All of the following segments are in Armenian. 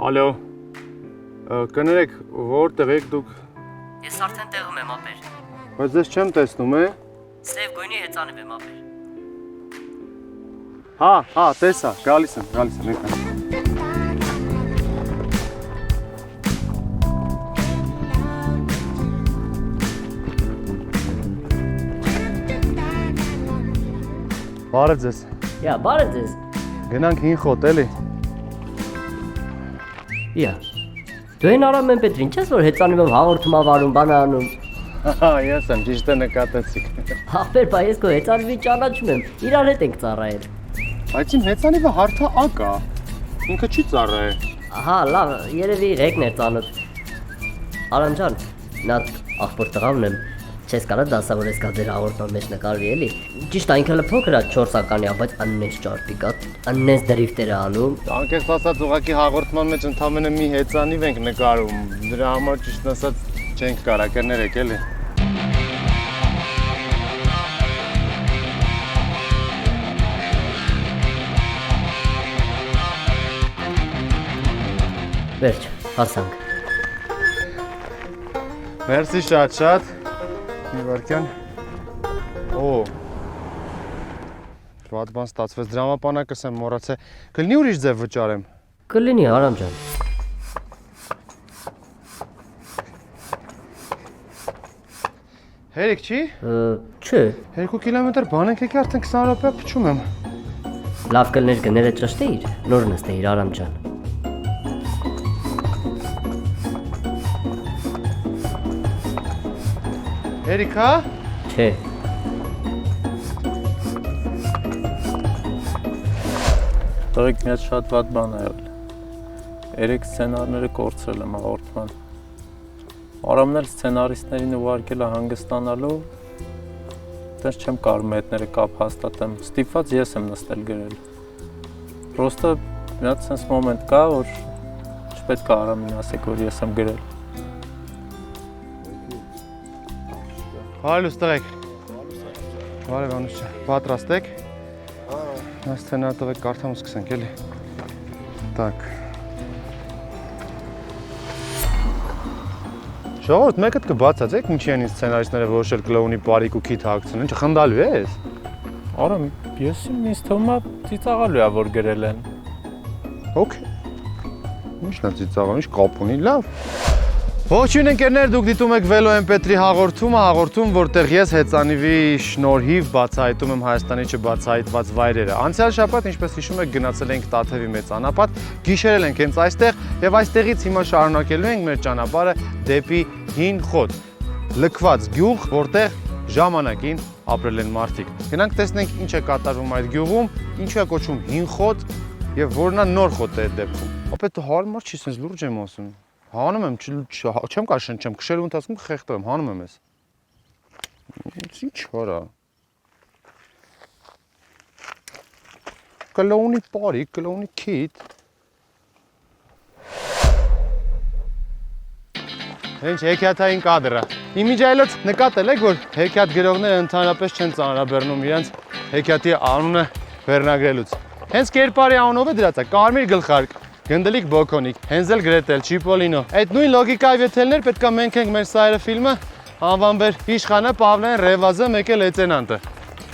Ալո, կներեք, որտեղ եք դուք։ Ես արդեն տեղում եմ ապեր։ Բայց ես չեմ տեսնում, է։ Սև գույնի հեծանիվ եմ ապեր։ Հա, տեսա, գալիս եմ, եկա։ Բարև ձեզ։ Բարև ձեզ։ Գնանք հին խոտ, էլի։ Դու են Արամ Մեմպետրին չես, որ հեծանիվ եմ հաղորդում ավարում, բան անում։ Ես եմ, ճիշտ է նկատեցիք։ Ախպեր, բա ես քո հեծանիվին ճանաչում եմ, իրար հետ ենք ծառայել։ Բայց իմ հեծանիվը հարթա ակ է, ինքը չի ծառայել։ Ահա, լավ, երևի ղեկն էր ծանոթ։ Արամ ջան, նա ախպոր տղավն եմ, չես կարա դասավորես կա ձեր հաղորդման մեջ նկարվի էլի։ Ճիշտ այնքան փոքր է 4 ականի, բայց աննես ճարպիկ է, աննես դրիֆտեր է անում։ Անկեղծ ասած ուղղակի հաղորդման մեջ ընդամենը մի հեծանիվ ենք նկարում, դրա համար ճիշտ ասած չենք կարա կներեք էլի։ Վերջ, հասանք։ Մերսի շատ։ Մի վարքյան։ Վատ բան ստացվեց, դրամապանակս եմ մոռացել։ Կլինի ուրիշ ձև վճարեմ։ Կլինի, Արամ ջան։ Հերիք չի։ Չէ։ 2 կիլոմետր բան ենք եկի արդեն 20 րոպե փչում եմ։ Լավ կլներ գները ճշտեիր, նոր նստեիր, Արամ ջան։ Հերիք հա։ Չէ։ Տղեկ մի շատ վատ բան է եղել։ 3 սցենարները կորցրել եմ հաղորդման։ Արամն էլ սցենարիստներին ուղարկել է հանգստանալու, դեռ չեմ կարող մետները կապ հաստատեմ, ստիպված ես եմ նստել գրել։ Պրոստը մի հատ sense moment կա, որ չպետք է Արամին ասեք, որ ես եմ գրել։ Բարև տղեկ։ Բարև Անուշ ջան, պատրաստ եք։ Նա սցենար տվեք կարդամ ու սկսենք էլի։ Так։ Ժողովուրդ, մեկդ կբացացեք, ինչի են սցենարիստները որոշել կլոունի պարիկ ու քիթ հագցնեն, չխնդալու ես։ Արամ, ես ինձ թվում է ծիծաղալու է, որ գրել են։ Okay։ Ինչն է ծիծաղալու, ինչ կապ ունի, լավ։ Ողջույն ընկերներ, դուք դիտում եք Velo MP3 հաղորդում, որտեղ ես հեծանիվի շնորհիվ բացահայտում եմ Հայաստանի չբացահայտված վայրերը։ Անցյալ շաբաթ, ինչպես հիշում եք, գնացել ենք Տաթևի մեծ անապատ, գիշերել ենք հենց այստեղ եւ այստեղից հիմա շարունակելու ենք մեր ճանապարհը դեպի Հին Խոտ, լքված գյուղ, որտեղ ժամանակին ապրել են մարդիկ։ Գնանք տեսնենք ինչ է կատարվում այդ գյուղում, ինչու է կոչվում Հին Խոտ եւ որն է նոր խոտ է այդ դեպքում։ Ապա դու հարմար չի, sense լուրջ եմ ասում։ Հանում եմ, չեմ կար շնչեմ, քշելու ընթացքում կխեղդեմ, հանում եմ ես։ Ինչ հորա։ Կլոունի պարիկ, կլոունի քիթ։ Ինչ հեքիաթային կադրը։ Իմիջայլոց նկատել եք, որ հեքիաթ գրողները ընդհանրապես չեն ծանրաբեռնում իրենց հեքիաթի անունը վերնագրելուց։ Հենց կերպարի անունով է դրած է, կարմիր գլխարկ։ Գնդլիկ Բոքոնիկ, Հենզել Գրետել, Չիպոլինո։ Այդ նույն լոգիկայով եթելներ պետք է մենք ենք մեր սայրը ֆիլմը անվանվեր Իշխանը, Պավլեն, Ռևազը, մեկ էլ լեյտենանտը։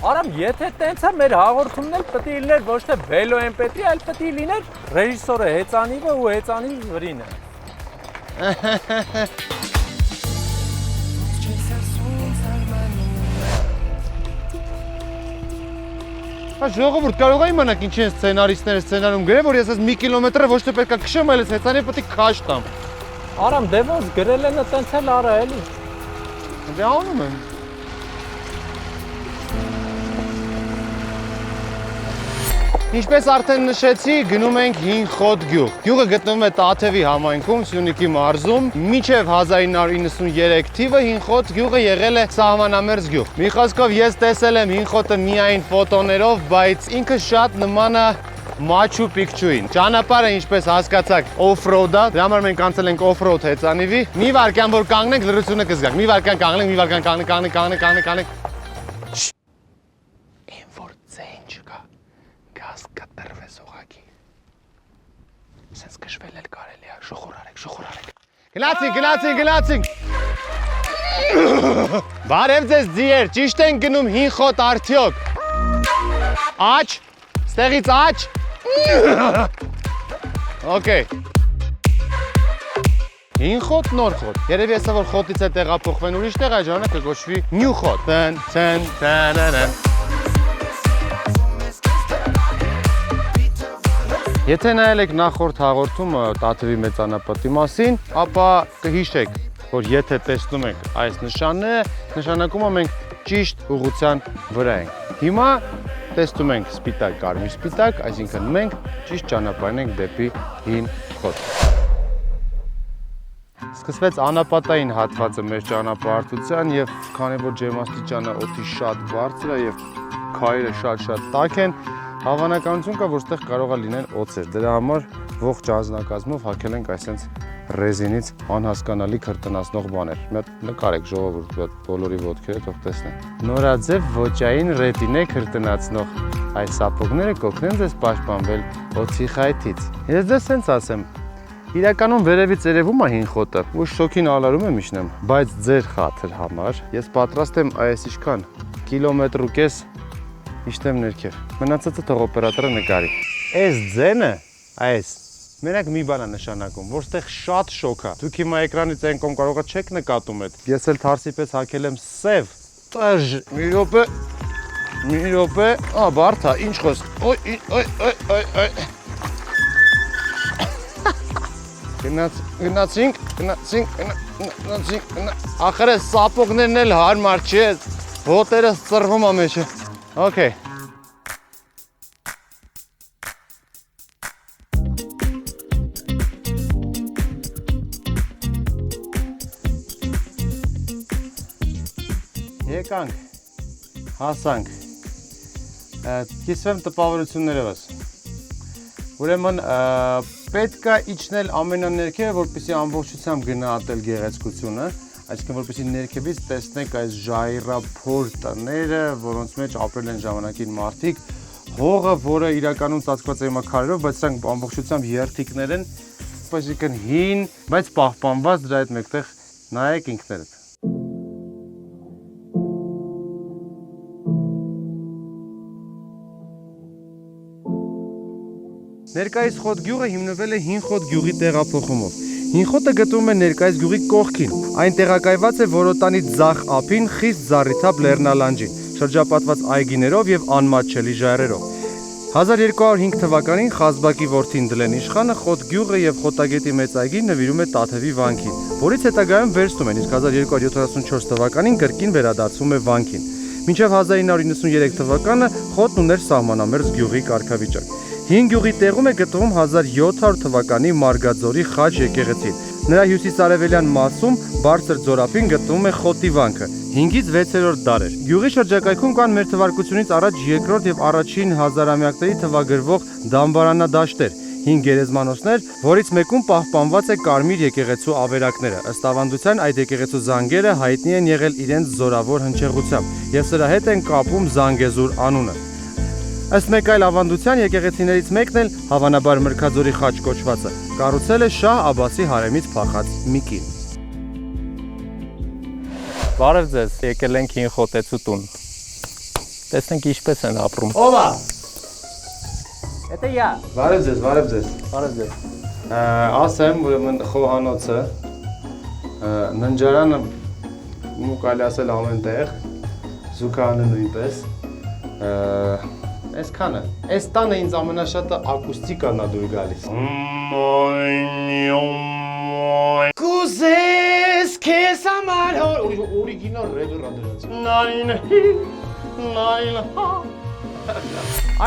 Արամ, եթե տենց է, մեր հաղորդումն էլ պետք է լիներ ոչ թե Velo MP3, այլ պետք է լիներ ռեժիսորը հեծանիվը ու հեծանիվի վրինը։ Ժողովուրդ, կարող է իմանաք ինչի են սցենարիստները սցենարում գրել, որ ես ես մի կիլոմետրը ոչ թե պետք է քշեմ, այլ ես հեծանիվ պետք է քաշ տամ։ Արամ, դե ոնց գրել են տենց էլ արա էլի։ Դե անում եմ։ Ինչպես արդեն նշեցի, գնում ենք Հին Խոտ գյուղ։ Գյուղը գտնվում է Տաթևի համայնքում, Սյունիքի մարզում։ Մինչև 1993 թիվը Հին Խոտ գյուղը եղել է սահմանամերձ գյուղ։ Մի խոսքով ես տեսել եմ Հին Խոտը միայն ֆոտոներով, բայց ինքը շատ նման է Machu Picchu-ին։ Ճանապարհը, ինչպես հասկացաք, off-road է, դրա համար մենք անցել ենք off-road հեծանիվի։ Մի վարքան որ կանգնենք, լրությունը կզգաք։ Մի վարքան կանգնենք, մի վարքան կանգնենք։ Իմ որ ձեն չկա։ Գազ կտրվես ուղակի։ Սենց կշվել էլ կարելի է, շուխուր արեք։ Գնացինք։ Բարև ձեզ ձիեր, ճիշտ են գնում հին խոտ արդյոք։ Աչ, ստեղից աչ։ Okay։ Հին խոտ, նոր խոտ։ Երևի հեսա որ խոտից է տեղափոխվեն ուրիշ տեղ, այդ ժամանակ կգոչվի նյու խոտ։ Եթե նայել եք նախորդ հաղորդումը Տաթևի մեծանապատի մասին, ապա կհիշեք, որ եթե տեսնում եք այս նշանը, նշանակում է մենք ճիշտ ուղղության վրա ենք։ Հիմա տեսնում ենք սպիտակ, կարմիր սպիտակ, այսինքն մենք ճիշտ ճանապարհին ենք դեպի հին խոտ։ Սկսվեց անապատային հատվածը մեր ճանապարհորդության եւ քանի որ ջերմաստիճանը օդի շատ բարձր է եւ քայլերը շատ տաք են, հավանականություն կա, որ ստեղ կարող է լինեն օձեր։ Դրա համար ողջ անձնակազմով հագել ենք այսպես ռեզինից անհասկանալի քրտնացնող բաներ։ Մի հատ նկարեք ժողովուրդ, բոլորի ոտքերը թող տեսնեն։ Նորաձև ոճային ռետինե քրտնացնող այս սապոգները կօգնեն ձեզ պաշտպանվել օձի խայթից։ Ես ձեզ սենց ասեմ, իրականում վերևից երևում է հին խոտը, ու շոքին ալարում եմ իջնեմ, բայց ձեր խաթր համար ես պատրաստ եմ այս ինչքան կիլոմետր ու կես իջնեմ ներքև։ Մնացածը թող օպերատորը նկարի։ Այս ձենը, այս մենակ մի բան է նշանակում, որ ստեղ շատ շոք է։ Դուք հիմա էկրանից այն կողմ կարող չեք նկատում այդ։ Ես էլ թարսի պես հագել եմ սև։ Տաժ, մի րոպե, բարդ է, ինչ խոսք։ Օй։ Գնացինք։ Ախր այս սապոգներն էլ հարմար չի, հոտերս ծռվում է մեջը։ Okay։ Եկանք, հասանք, կիսվեմ տպավորություններևս, ուրեմն պետք է իջնել ամենաներքևը, որպեսզի ամբողջությամբ գնահատել գեղեցկությունը, այսինքն որպեսզի ներքևից տեսնեք այս ժայռափոր տները, որոնց մեջ ապրել են ժամանակին մարդիկ, հողը, որը իրականում ծածկված է հիմա քարերով, բայց սրանք ամբողջությամբ երթիկներ են, այսինքն հին, բայց պահպանված դրա հետ մեկտեղ նայեք ինքներդ։ Ներկայիս խոտ գյուղը հիմնվել է հին խոտ գյուղի տեղափոխումով։ Հին խոտը գտնվում է ներկայիս գյուղի կողքին։ Այն տեղակայված է Որոտանի ձախ ափին խիստ զառիթափ լեռնալանջին, շրջապատված այգիներով եւ անմատչելի ժայռերով։ 1205 թվականին Խազբակի որդին Դլեն իշխանը խոտ գյուղը եւ խոտագետի մեծ այգին նվիրում է Տաթևի վանքին, որից հետագայում վերստում են, իսկ 1274 թվականին կրկին վերադարձվում է վանքին։ Մինչև 1993 թվականը խոտն ուներ սահմանամերձ գյուղի կարգավիճակ։ Հին գյուղի տեղում է գտնվում 1700 թվականի Մարգաձորի խաչ եկեղեցին։ Նրա հյուսիսարևելյան մասում բարձր ձորափին գտնվում է խոտի վանքը, 5-ից 6-րդ դարեր։ Գյուղի շրջակայքում կան մեր թվարկությունից առաջ 2-րդ եւ առաջին հազարամյակների թվագրվող դամբարանադաշտեր, 5 գերեզմանոցներ, որից մեկում պահպանված է կարմիր եկեղեցու ավերակները։ Ըստ ավանդության այդ եկեղեցու զանգերը հայտնի են եղել իրենց զորավոր հնչեղությամբ եւ սրա հետ են կապում Զանգեզուր անունը։ Ըստ մեկ այլ ավանդության եկեղեցիներից մեկն էլ հավանաբար Մրգաձորի խաչ կոչվածը կառուցել է Շահ Աբասի հարեմից փախած մի կին։ Բարև ձեզ, եկել ենք հին խոտեցու տուն։ Տեսնենք ինչպես են ապրում։ Ո՞վ է։ Էտե յա։ Բարև ձեզ։ Բարև ձեզ։ Ասեմ, ուրեմն խոհանոցը, ննջարանը ու կարելի ասել ամեն տեղ, զուգարանը նույնպես։ Այսքանը։ Այս տանը ինձ ամենաշատը ակուստիկան է դուր գալիս։ Կուզես քեզ համար օրիգինալ ռեդուրա դրած։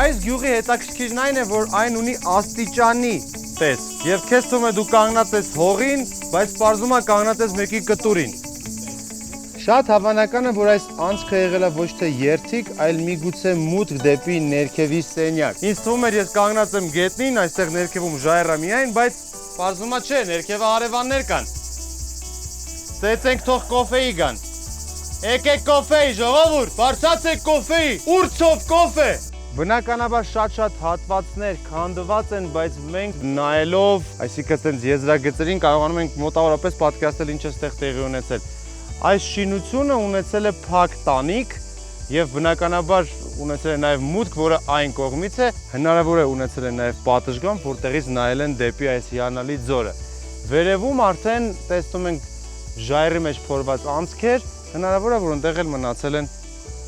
Այս գյուղի հետաքրքիրն այն է, որ այն ունի աստիճանի պես։ Եվ քեզ թվում է դու կանգնած ես հողին, բայց պարզում է կանգնած ես մեկի կտուրին։ Շատ հավանական է, որ այս անցքը եղել է ոչ թե երթիկ, այլ միգուցե մուտք դեպի ներքևի սենյակ։ Ինձ թվում էր ես կանգնած եմ գետնին, այստեղ ներքևում ժայռը միայն, բայց պարզում է չէ, ներքևը հարևաններ կան։ Ստեցենք թող կոֆեի գան։ Եկեք կոֆեի, ժողովուրդ, բարձրացեք կոֆեի, ուրցով կոֆե։ Բնականաբար շատ հատվածներ քանդված են, բայց մենք նայելով, այսինքն այդպես եզրագծերին կարողանում ենք մոտավորապես պատկերացնել ինչ է ստեղ տեղի ունեցել։ Այս շինությունը ունեցել է փակ տանիք եւ բնականաբար ունեցել է նաեւ մուտք, որը այն կողմից է, հնարավոր է ունեցել է նաեւ պատշգամբ, որտեղից նայել են դեպի այս հիանալի ձորը։ Վերևում արդեն տեսնում ենք ժայռի մեջ փորված անցքեր, հնարավոր է որ այնտեղ էլ մնացել են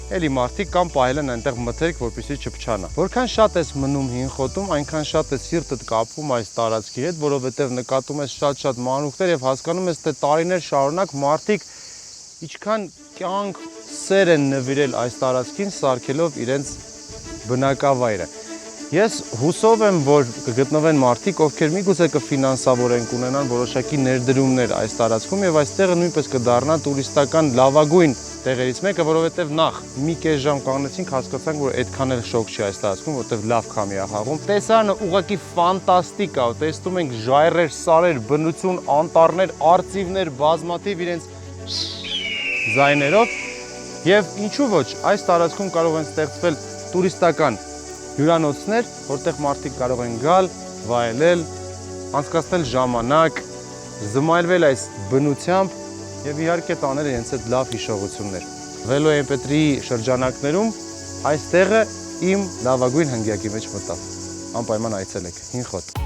էլի մարդիկ կամ պահել են այնտեղ մթերք, որպեսզի չփչանա։ Որքան շատ ես մնում հին խոտում, այնքան շատ է սիրտդ կապվում այս տարածքի հետ, որովհետև նկատում ես շատ մանրուքներ եւ հասկանում ես, թե տարիներ շարունակ մարդիկ ինչքան կյանք սեր են նվիրել այս տարածքին, սարքելով իրենց բնակավայրը։ Ես հուսով եմ, որ կգտնվեն մարդիկ, ովքեր միգուցե կֆինանսավորեն, կունենան որոշակի ներդրումներ այս տարածքում եւ այս տեղը նույնպես կդառնա տուրիստական լավագույն տեղերից մեկը, որովհետեւ նախ մի կես ժամ կանգնեցինք, հասկացանք, որ այդքան էլ շոկ չի այս տարածքում, որովհետեւ լավ քամի է խաղում։ Տեսարանը ուղղակի ֆանտաստիկ է, տեսնում ենք ժայռեր, սարեր, բնություն, անտառներ, արծիվներ, բազմաթիվ իրենց զայներով եւ ինչու ոչ, այս տարածքում կարող են ստեղծվել տուրիստական հյուրանոցներ, որտեղ մարդիկ կարող են գալ, վայելել, անցկացնել ժամանակ, զմայլվել այս բնությամբ եւ իհարկե տանել իրենց այդ լավ հիշողություններ։ Velo MP3 շրջանակներում այս տեղը իմ լավագույն հնգյակի մեջ մտավ։ Անպայման այցելեք, հին խոտ։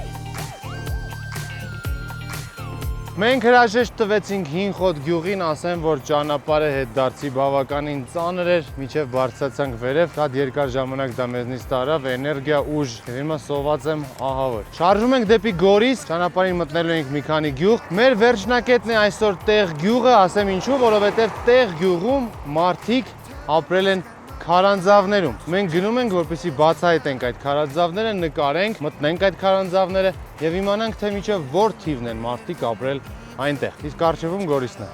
Մենք հրաժեշտ տվեցինք հին խոտ գյուղին, ասեմ, որ ճանապարհը հետդարձի բավականին ծանր էր, մինչև բարձրացանք վերև, շատ երկար ժամանակ դա մեզնից տարավ, էներգիա, ուժ, եւ հիմա սոված եմ ահավոր։ Շարժվում ենք դեպի Գորիս, ճանապարհին մտնելու ենք մի քանի գյուղ։ Մեր վերջնակետն է այսօր տեղ գյուղը, ասեմ ինչու, որովհետև տեղ գյուղում մարդիկ ապրել են քարանձավներում։ Մենք գնում ենք, որպեսզի բացահայտենք այդ քարանձավները, նկարենք, մտնենք այդ քարանձավները եւ իմանանք, թե մինչեւ որ թիվն են մարդիկ ապրել այնտեղ։ Իսկ առջևում Գորիսն է։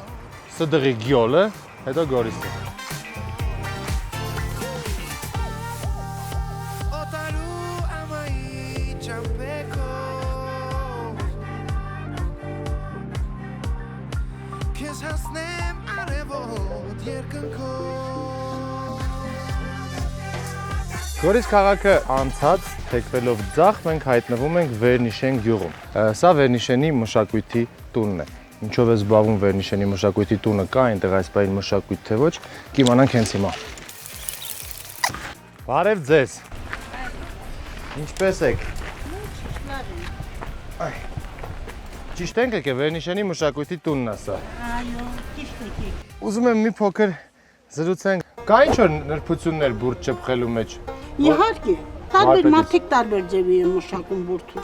Սդղի գյոլը, հետո Գորիսը։ Գորիս քաղաքը անցած, թեքվելով ձախ, մենք հայտնվում ենք Վերնիշեն գյուղում։ Սա Վերնիշենի մշակույթի տունն է։ Ինչով է զբաղվում Վերնիշենի մշակույթի տունը, կա այնտեղ այս բային մշակույթ թե ոչ, կիմանանք հենց հիմա։ Բարև ձեզ։ Ինչպե՞ս եք։ Ճիշտ ենք եկե, Վերնիշենի մշակույթի տունն է սա։ Այո, ճիշտ եք։ Ուզում եմ մի փոքր զրուցենք։ Կա ինչ-որ նրբություններ բուրդ ճպխելու մեջ։ Իհարկե, տարբեր մարդիկ տարբեր ձևի են մշակում բուրդը։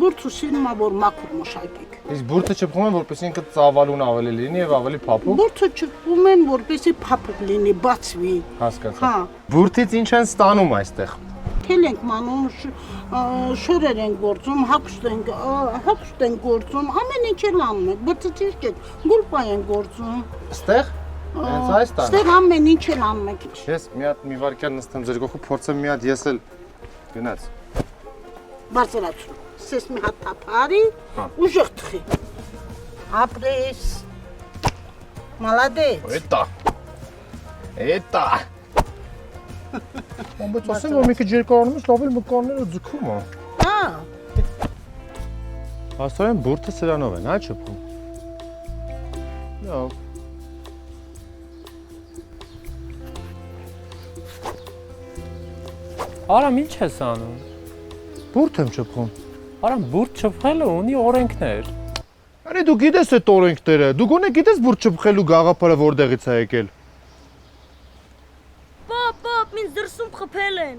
Բուրդը սիրում է որ մաքուր մշակեք։ Իսկ բուրդը ճպխում են, որպեսզի ինքը ծավալուն ավելի լինի եւ ավելի փափուկ։ Բուրդը ճպխում են, որպեսզի փափուկ լինի, բացվի։ Հասկացա։ Հա։ Բուրդից ինչ են ստանում այստեղ։ Թել ենք մանում, շորեր են գործում, հապշտ են գործում, ամեն ինչ էլ անում ենք, բրդը ճիշտ է, գուլպա են գործում։ Ստեղ։ Հենց այս տանը։ Ստեղ ամեն ինչ էլ անում ենք։ Ես մի հատ մի վարքյան նստեմ ձեր գլխու, փորձեմ մի հատ ես էլ գնաց։ Բարձրացու։ Սես մի հատ թափարի, ուժեղ թխի։ Ապրես։ Մալադեց։ Էտա։ Բայց ասեմ, որ մի քիչ երկարանում ես, լավ էլ մկանները ձգում է։ Հա։ Աստորեն բուրդը սրանով են, հա ճպխում։ Լավ։ Արամ ինչ ես անում։ Բուրդ եմ ճպխում։ Արամ բուրդ չփխելը ունի օրենքներ։ Արի դու գիտես այդ օրենքները, դու գոնե գիտես բուրդ ճպխելու գաղափարը որտեղից է եկել։ Պապ, ինձ դրսում խփել են։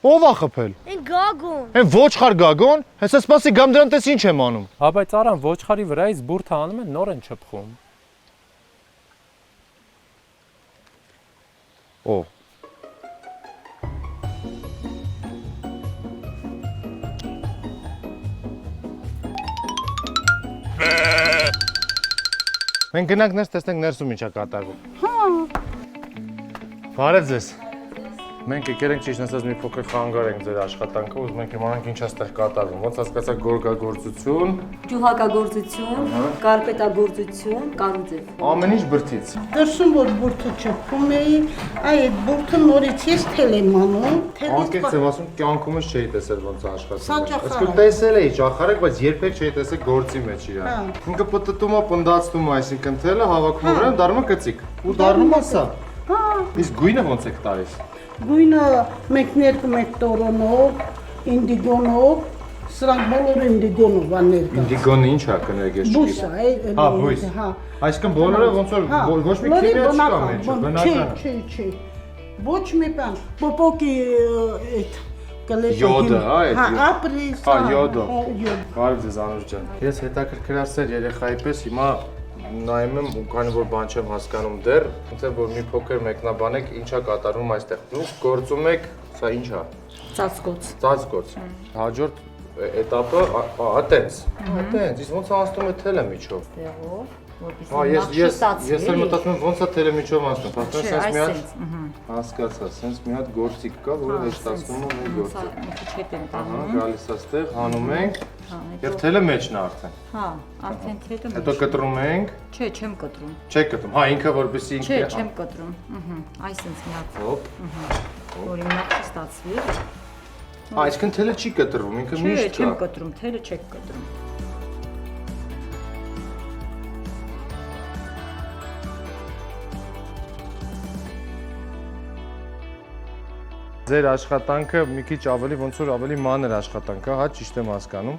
Ո՞վ է խփել։ Այն գագոն։ Հեն ոչխար գագոն, հեսա սպասի գամ դրան տես ինչ եմ անում։ Հա բայց արամ ոչխարի վրայից բուրդը անում են նոր են չփխում։ Օ։ Մենք գնանք ներս տեսնենք ներսում ինչ է կատարվում։ Հա։ Բարև ձեզ։ Մենք եկել ենք ճիշտ ասած մի փոքր խանգար ենք ձեր աշխատանքը, ուզում ենք իմանանք ինչ է ստեղ կատարվում։ Ոնց հասկացա գորգագործություն, Գյուղակագործություն, կարպետագործություն, կարուձև։ ամեն ինչ բրդից։ Դրսում որ բուրդը չփում էի, այդ բուրդը նորից ես թել եմ անում, Անկեղծ եմ ասում, կյանքումս չէի տեսել ոնց է աշխատում։ Սա ճախարը։ Այսինքն տեսել էի ճախարակ, բայց երբեք չէի տեսել գործի մեջ իրան։ Հա։ Ինքը պտտում է, պնդացնում է, այսինքն թելը հավաքում է վրան, դառնում է կծիկ։ Ու դառնում է սա։ Հա, Իսկ գույնը ոնց եք տալիս։ գույնը մեկ տորոնով, ինդիգոնով, սրանք բոլորը ինդիգոնով աներ կա։ Ինդիգոնը ինչ է կներգես չգիտեմ։ Բույս է, Հա, բույս։ հա։ Այսինքն բոլորը ոնց որ ոչ մի քիմիա չկա մեջը, բնական։ Չի։ Ոչ մի բան, պոպոկի այդ կլեպը։ Յոդը, հա, այդ Հա, յոդ։ ապրիս։ Հա, յոդը։ Յոդ։ Բարև ձեզ Անուշ ջան։ Ես հետաքրքրասեր երեխայի պես հիմա նայում եմ ու քանի որ բան չեմ հասկանում դեռ, ոնց է որ մի փոքր մեկնաբանեք ինչա կատարվում այստեղ։ Դուք գործում եք, սա ինչ է։ Ծածկոց։ Ծածկոց։ Հաջորդ этаպը այտենց։ Այտենց, իսկ ոնց անցնում է թելը միջով։ Տեղով, Հա, ես էլ մտածում եմ ոնց է թելը միջով անցնում։ Փաստորեն sense մի հատ հասկացա, sense մի հատ գործիք կա, որը վեճտացնում է մեր գործը։ Մի քիչ հետ եմ Ահա, տանում։ գալիս է ստեղ, հանում ենք եւ թելը մեջն է արդեն։ Հա, արդեն թելը։ Հետո կտրում ենք։ Չէ, չեմ կտրում։ Չեք կտրում։ Հա, ինքը որպեսի Չէ, ինքը չեմ կտրում։ Այսինքն մի հատ, Հոպ։ որ իմ նախ ստացվի։ Այսինքն թելը չի կտրվում, ինքը Չէ, միշտ չեմ կա։ կտրում, թելը չեք կտրում։ Ձեր աշխատանքը մի քիչ ավելի ոնց որ ավելի մանր աշխատանք է, հա, ճիշտ եմ հասկանում։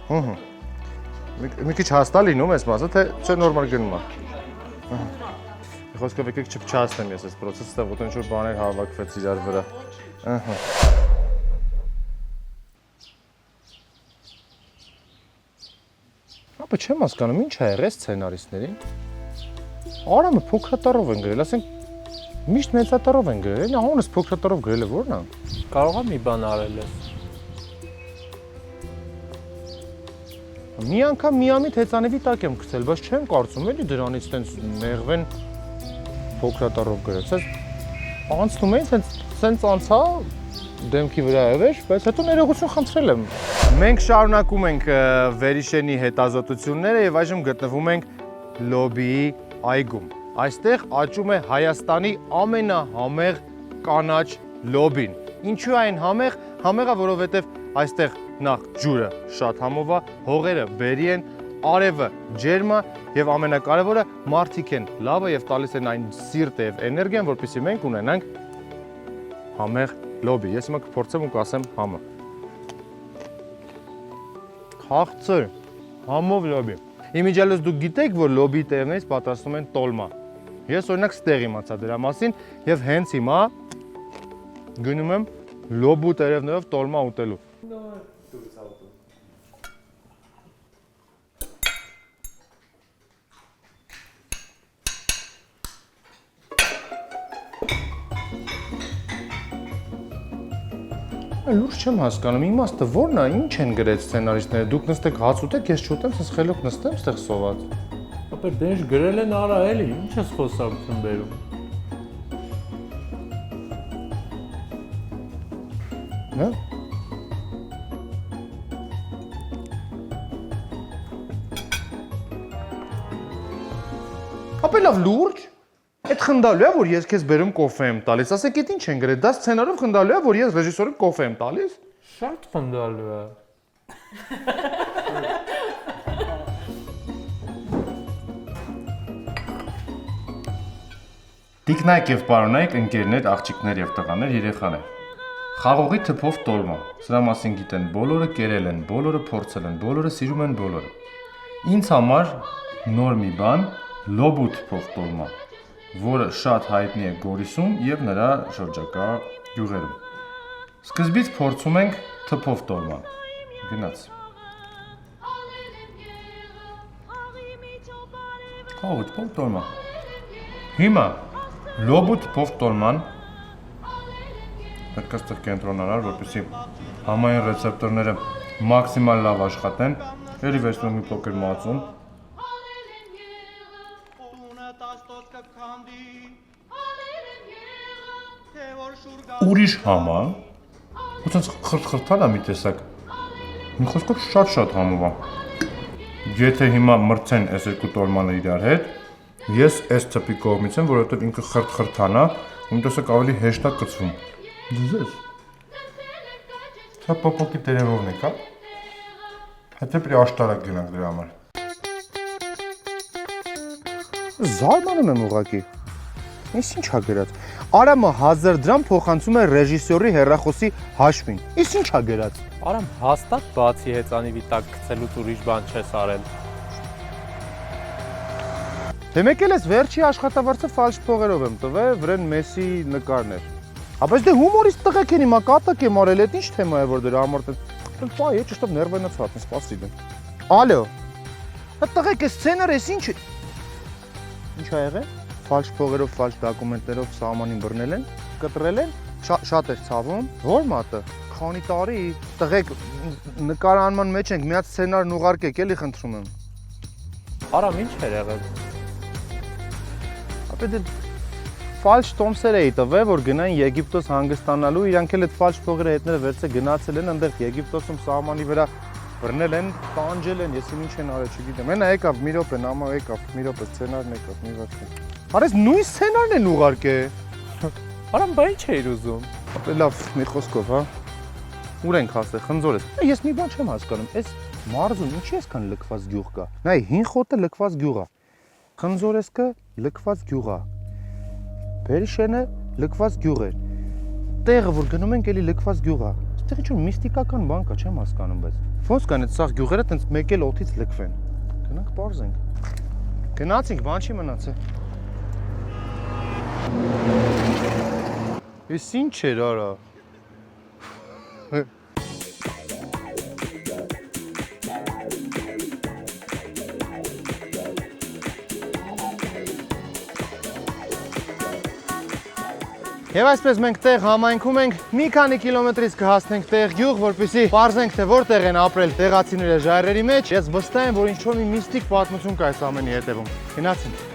Հհ։ Մի քիչ հաստա լինում էս մասը, թե չէ նորմալ գնում է։ Խոսքով եկեք չփչացնեմ ես այս process-ը, ստեղ ոտ ինչ-որ բաներ հավաքվեց իրար վրա։ Ահա։ Ապա չեմ հասկանում, ինչ է եղել սցենարիստներին։ Արամը փոքրատարով են գրել, ասենք միշտ մեծատարով են գրել, անունս փոքրատարով գրել է ո՞րն է։ Կարող է մի բան արել ես։ Մի անգամ միամիտ հեծանիվի տակ եմ գցել, բայց չեմ կարծում էլի դրանից տենց մեղվեն փոքրատարով գրել։ Անցնում էին, սենց անցա դեմքի վրա եղեր, բայց հետո ներողություն խնդրել եմ։ Մենք շարունակում ենք Վերիշենի հետազոտությունները եւ այժմ գտնվում ենք լոբիի այգում։ Այստեղ աճում է Հայաստանի ամենահամեղ կանաչ լոբին։ Ինչու է այն համեղ? Համեղ է, որովհետեւ այստեղ նախ ջուրը շատ համով է, հողերը բերի են, արևը ջերմ է եւ ամենակարևորը մարդիկ են լավը եւ տալիս են այն սիրտը եւ էներգիան, որպեսզի մենք ունենանք համեղ լոբի։ Ես հիմա կփորձեմ ու կասեմ համը։ Քաղցր, համով լոբի։ Իմիջիալոց դուք գիտեք, որ լոբի տերներից պատրաստում են տոլմա։ Ես օրինակ ստեղ իմացա դրա մասին եւ հենց հիմա գնում եմ լոբու տերևներով տոլմա ուտելու։ Լուրջ չեմ հասկանում, իմաստը ո՞րն է, ինչ են գրել սցենարիստները, դուք նստեք հաց ուտեք, ես չուտեմ, ես խելոք նստեմ, ստեղ սոված։ Ապա դե գրել են արա էլի, ինչ ես խոսակցություն բերում։ Հա։ Ապա լավ լուրջ։ Այդ խնդալու է, որ ես քեզ բերում կոֆե եմ տալիս, ասեք այդ ինչ են գրել, դա սցենարով խնդալու է, որ ես ռեժիսորին կոֆե եմ տալիս։ Շատ խնդալու է։ Տիկնայք եւ պարոնայք, ընկերներ, աղջիկներ եւ տղաներ, երեխաներ։ Խաղողի թփով տոլմա։ Սրա մասին գիտեն բոլորը, կերել են, բոլորը փորձել են, բոլորը սիրում են բոլորը։ Ինձ համար նոր մի բան լոբու թփով տոլմա, որը շատ հայտնի է Գորիսում եւ նրա շրջակա գյուղերում։ Սկզբից փորձում ենք թփով տոլմա։ Գնաց։ Խաղողի թփով տոլմա։ Հիմա լոբու թփով տոլման պետք է ստեղ կենտրոնանալ, որպեսզի համային ռեցեպտորները մաքսիմալ լավ աշխատեն։ Ելի վերցնում մի փոքր մածուն։ ուրիշ համա, ոնց խրթխրթալ է մի տեսակ, մի խոսքով շատ համով է, եթե հիմա մրցեն այս երկու տոլմանը իրար հետ, ես այս ծպի կողմից եմ, որովհետև ինքը խրթխրթան է, ու մի տեսակ ավելի հեշտ է կծվում, դուզես, սա պոպոկի տերևովն է կա, հետո պրի աշտարակ գնանք դրա համար, Զարմանում եմ ուղղակի, ես ինչ ա գրած, Արամը 1000 դրամ փոխանցում է ռեժիսորի հեռախոսի հաշվին, ես ինչ ա գրած, Արամ հաստատ բացի հեծանիվի տակ գցելուց ուրիշ բան չես արել։ Դե մեկ էլ ես վերջի աշխատավարձը ֆալշ փողերով եմ տվել, վրեն Մեսի նկարն էր, բայց դե հումորիստ տղեկ են հիմա կատակ եմ արել, էդ ինչ թեմա է որ դրա ամորտ են, պայ է ճշտով ներվայնացված են, սպասիլ եմ, ալո, հա տղեկ է սցենար ես ինչ Ինչ ա եղել, ֆալշ փողերով, ֆալշ դոկումենտներով սահմանին բռնել են, կտրել են, շատ էր ցավում, որ մատը, քանի տարի, տղեկ նկարանման մեջ ենք, միած սցենարն ուղարկեք, էլի խնդրում եմ։ Արամ ինչ էր եղել։ Ապա դե ֆալշ տոմսեր էի տվել, որ գնային Եգիպտոս հանգստանալու, իրանք էլ այդ ֆալշ փողերը հետները վերցե գնացել են, այնտեղ Եգիպտոսում սահմանի վրա բռնել են, տանջել են, ես ինչ են արել, չգիտեմ։ Հենա եկավ մի րոպե, նամա եկավ, մի րոպե սցենարն եկավ, մի վարդի։ Արես նույն սցենարն են ուղարկե։ Արամ բա ինչ էիր ուզում։ Ապա լավ, մի խոսքով, հա։ Ուր ենք հասել, խնձոր ես։ Ես մի բան չեմ հասկանում, այս մարզում ինչի էսքան լքված գյուղ կա։ Նայ, հին խոտը լքված գյուղ է։ Խնձորեսկը լքված գյուղ է։ Բերիշենը լքված գյուղ է։ Տեղը որ գնում ենք էլի լքված գյուղ է։ Այստեղ ինչ-որ միստիկական բան կա, չեմ հասկանում, բայց ոնց կան այդ սաղ գյուղերը տենց մեկ էլ օդից լքվեն։ Գնանք պարզենք։ Գնացինք, բան չի մնացել։ Ես ինչ էր արա։ Եվ այսպես մենք տեղ համայնքում ենք, մի քանի կիլոմետրից կհասնենք տեղ գյուղ, որպեսզի պարզենք, թե որտեղ են ապրել տեղացիները ժայռերի մեջ։ Ես վստահ եմ, որ ինչ-որ մի միստիկ պատմություն կա այս ամենի հետևում։ Գնացինք։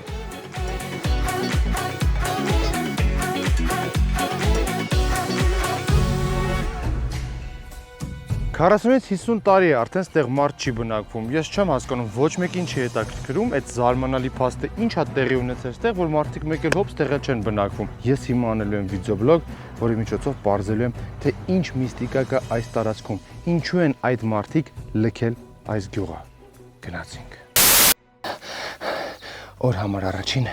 40-ից 50 տարի է արդեն ստեղ մարդ չի բնակվում։ Ես չեմ հասկանում ոչ մեկին չի հետաքրքրում այդ զարմանալի փաստը ինչա տեղի ունեցել ստեղ, որ մարդիկ մեկ էլ հոպ ստեղ չեն բնակվում։ Ես հիմա անելու եմ վիդեոբլոգ, որի միջոցով պարզելու եմ, թե ինչ միստիկա կա այս տարածքում, ինչու են այդ մարդիկ լքել այս գյուղը։ Գնացինք։ Օր համար առաջին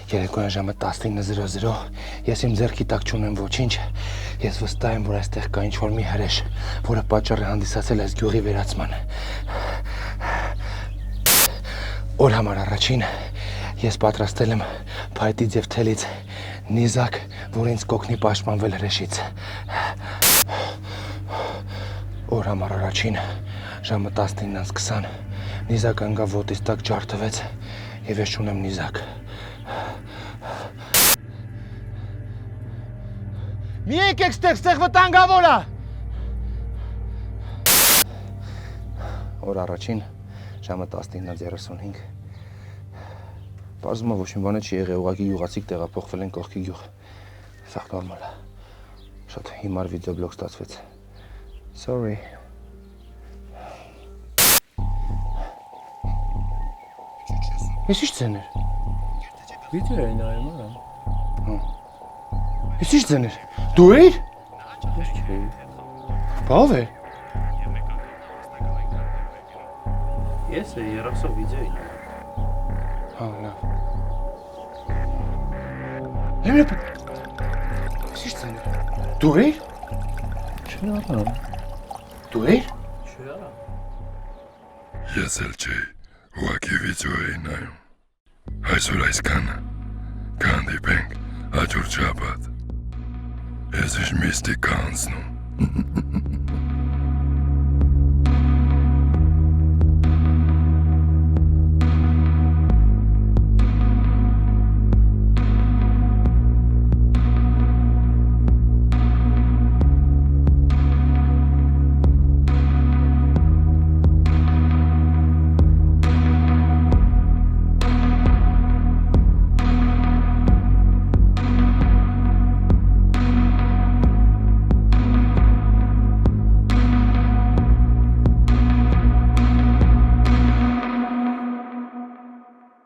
երեկոյան ժամը 19:00 ես իմ ձեռքի տակ չունեմ ոչինչ։ Ես վստահ եմ, որ այստեղ կա ինչ-որ մի հրեշ, որը պատճառ է հանդիսացել այս գյուղի վերացմանը։ Օր համար առաջին ես պատրաստել եմ փայտից եւ թելից նիզակ, որ ինձ կօգնի պաշտպանվել հրեշից։ Օր համար առաջին ժամը 19:20 նիզակը ընկավ ոտից տակ ջարդվեց եւ ես չունեմ նիզակ։ Մի եկեք ստեղ վտանգավոր է։ Օր առաջին ժամը 19:35 Պարզվում է ոչ մի բան չի եղել, ուղղակի յուղացիք տեղափոխվել են կողքի գյուղ։ Սա նորմալ է։ Շատ հիմար վիդեոբլոգ ստացվեց։ Sorry։ Ես ինչ ձեներ։ Վիդեո էի նայում արամ։ Ես ինչ ձեներ։ Դու էիր։ Ես չէի։ Բավ է։ Ես էի երախսով վիդեոյի։ Հա, լավ։ Լեմրեպ։ Ես ինչ ձեներ։ Դու էիր։ Չի արամ։ Դու էիր։ Չի արամ։ Ես էլ չէի, ուղղակի վիդեո էի նայում։ Այսօր այսքանը, կհանդիպենք հաջորդ շաբաթ։ Ես ինչ միստիկա անցնում։